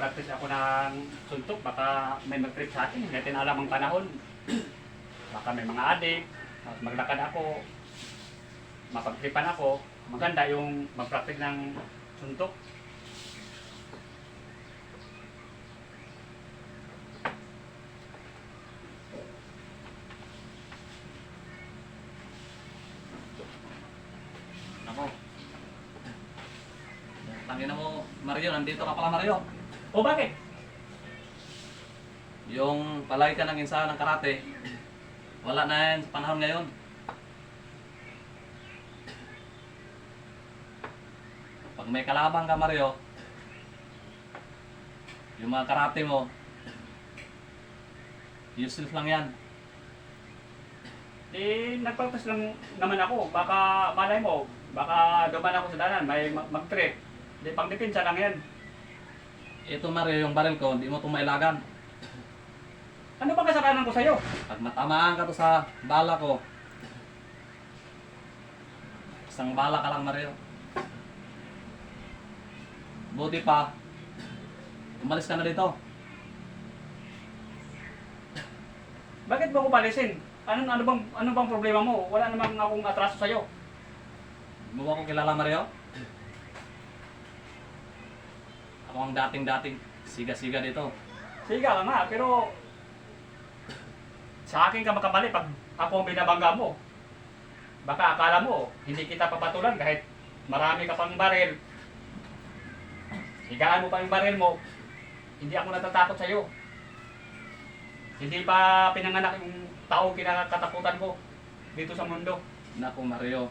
mag-practice ako ng suntok, baka may mag-trip sa akin. Hindi natin alam ang panahon. Baka may mga adik, tapos maglakad ako, mapag-tripan ako. Maganda yung mag-practice ng suntok. Nako. Tangina mo, Mario, nandito ka pala, Mario. O bakit? Yung palagi ka ng ensayo ng karate, wala na yan sa panahon ngayon. Pag may kalabang ka, Mario, yung mga karate mo, useless lang yan. Nag-practice lang naman ako. Baka malay mo, baka duman ako sa danan, may mag-trip. Di pang depensa lang yan. Ito, Mario, yung baril ko, hindi mo itong mailagan. Ano ba kasalanan ko sa'yo? Pag matamaan ka to sa bala ko, isang bala ka lang, Mario. Buti pa, umalis ka na dito. Bakit mo ko palisin? Ano bang problema mo? Wala namang akong atraso sa'yo. Mo ako kilala, Mario? Ako ang dating-dating siga-siga dito. Siga ka nga, pero sa akin ka makamali pag ako ang binabangga mo. Baka akala mo, hindi kita papatulan kahit marami ka pang baril. Higaan mo pa yung baril mo, hindi ako natatakot sa'yo. Hindi pa pinanganak yung tao kinakatakutan ko dito sa mundo. Naku, Mario.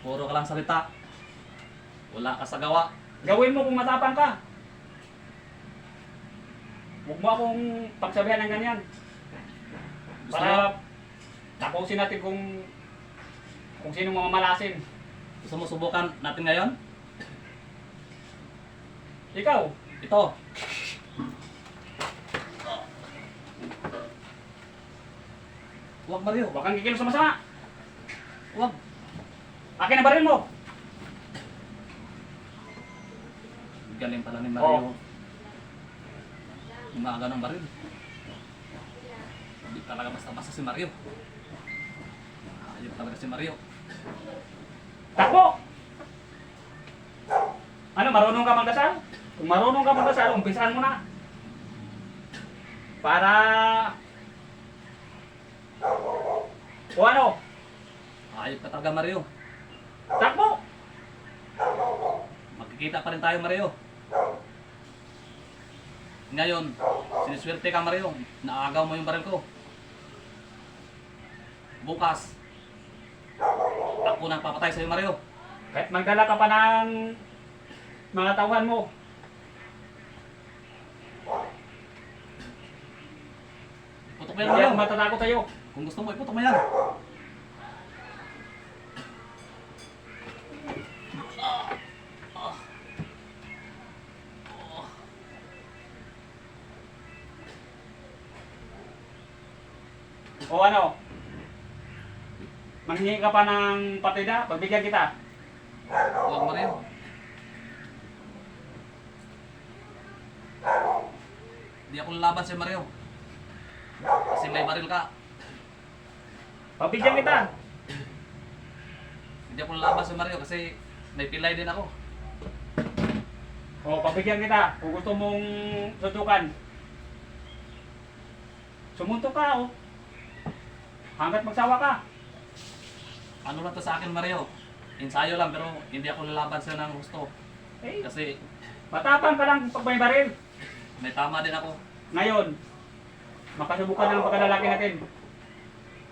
Puro ka lang salita. Wala ka sa gawa. Gawin mo kung matapang ka. Huwag mo akong pagsabihan ng ganyan. Gusto mo, Para tapusin natin kung sino mamamalasin. gusto mo subukan natin ngayon? Ikaw, Ito. Huwag, Mario. huwag kang kikilos sa masama. Huwag. Akin ang baril mo. Galing pala ni Oo. Mario. Umaga ng baril. Hindi talaga basta-basta si Mario. Ayun talaga si Mario. Takbo! Ano, marunong ka magdasal? Kung marunong ka magdasal, umpisahan mo na. Para... O ano? Ayun ka talaga, Mario. Takbo! Magkikita pa rin tayo, Mario. Ngayon, siniswerte ka, Mario. Naagaw mo yung baril ko. Bukas, ako nang papatay sa'yo, Mario. Kahit magdala ka pa ng mga tauhan mo. Putok mo yan, Hindi Mario. ako matatakot sa'yo. Kung gusto mo, iputok mo yan. O ano? Manghingi ka pa ng partida, pagbigyan kita. Huwag, Mario. Hindi ako lalaban sa'yo, Mario. Kasi may baril ka. Pagbigyan kita. Hindi ako lalaban sa'yo, Mario, kasi may pilay din ako. O, pagbigyan kita. Kung gusto mong sutukan. Sumuntok ka, o. Hanggat magsawa ka. Ano lang to sa akin, Mario? Ensayo lang, pero hindi ako lalaban sa'yo ng gusto. Eh, Kasi matapang ka lang pag may baril. may tama din ako. Ngayon, makasubukan ng pagkalalaki natin.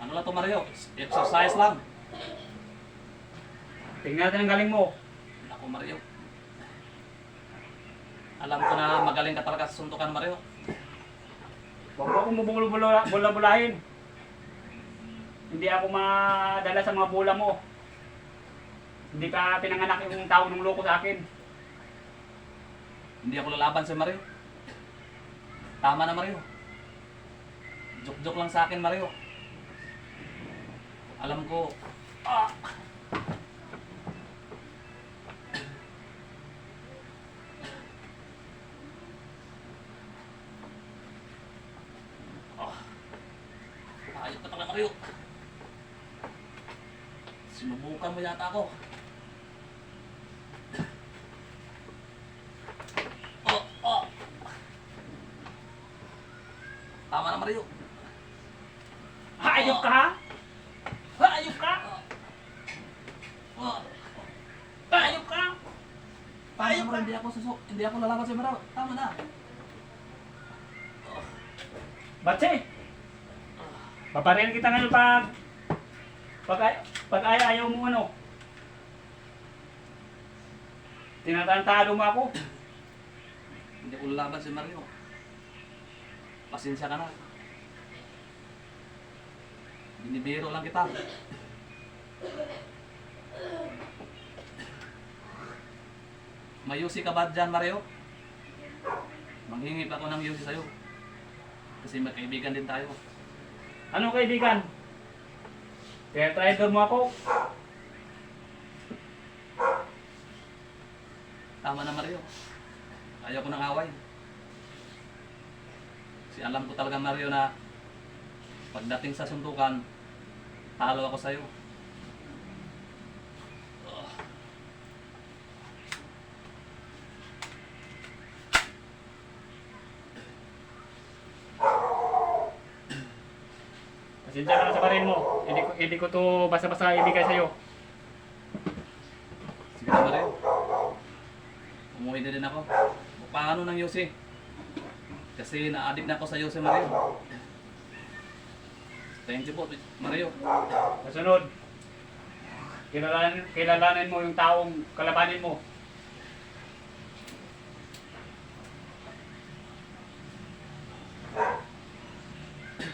Ano lang to, Mario? Exercise lang. Tingnan natin ang galing mo. Ako, Mario. Alam ko na magaling ka talaga sa suntukan, Mario. Huwag mo akong bula-bulahin. Hindi ako madala sa mga bola mo. Hindi ka pinanganak yung tao ng loko sa akin. Hindi ako lalaban sa'yo, Mario. Tama na, Mario. Joke-joke lang sa akin, Mario. Alam ko, ka talaga, Mario. Sinubukan mo yata ako. Oh, oh. Tama na, Mario. Hayop ka ha? Hayop ka? Oh. Hayop ka? Tama na, Mario. Hindi ako lalaban sa Mario. Tama na. Batse! Paparin kita ngayon pag ayaw mo ano. Tinatantalo mo ako. Hindi ako lalaban si Mario. Pasensya ka na. Binibiro lang kita. May yusi ka ba dyan, Mario? Manghingi pa ako ng yusi sa'yo. Kasi magkaibigan din tayo. Ano kaibigan? Kaya traitor mo ako. Tama na, Mario. Ayaw ko ng away. Kasi alam ko talaga, Mario, na pagdating sa suntukan, talo ako sa'yo. Pasensya ka na sa parin mo. Hindi ko to basta-basta ibigay sa'yo. Sige na, Mario. Umuwi na din ako. Paano ng Yossi? Kasi na-addict na ako sa Yossi, Mario. Thank you po, Mario. Kasunod, kilalanin mo yung taong kalabanin mo.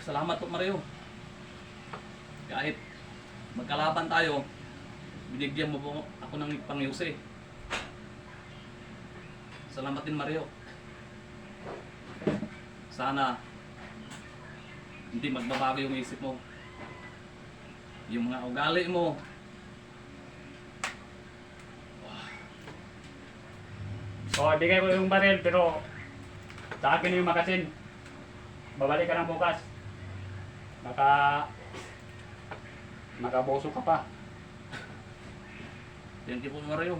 Salamat po, Mario. Kahit magkalaban tayo, binigyan mo po ako ng pang-Yossi. Salamat din, Mario. Sana hindi magbabago yung isip mo. Yung mga ugali mo. O, ibigay ko yung baril, pero sa akin yung makasin. Babalik ka ng bukas. Makaboso ka pa. Thank you po, Mario.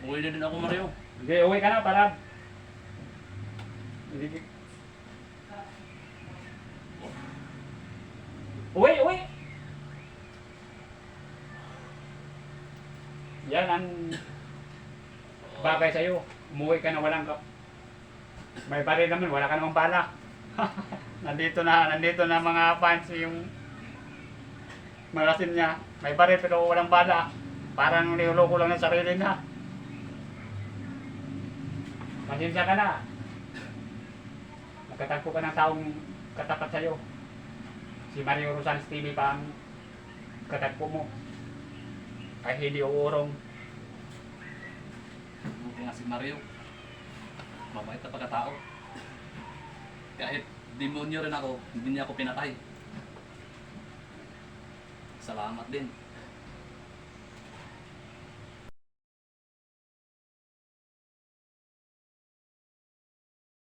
Uwi na din ako, Mario. Hindi, uwi ka na para... Uwi! Yan ang bagay sa'yo. Umuwi ka na walang ka. May baril naman, wala ka namang bala. nandito na mga fans yung magasin niya. May baril pero walang bala. Parang niloloko lang ng sarili niya. Pasensya ka na. Nagkatagpo ka ng taong katapat sa'yo. Si Mario Rosales TV pa ang katagpo mo. Kahit hindi uurong. Buti nga si Mario. Mabait na pagkatao. Kahit demonyo rin ako, hindi niya ako pinatay. Salamat din.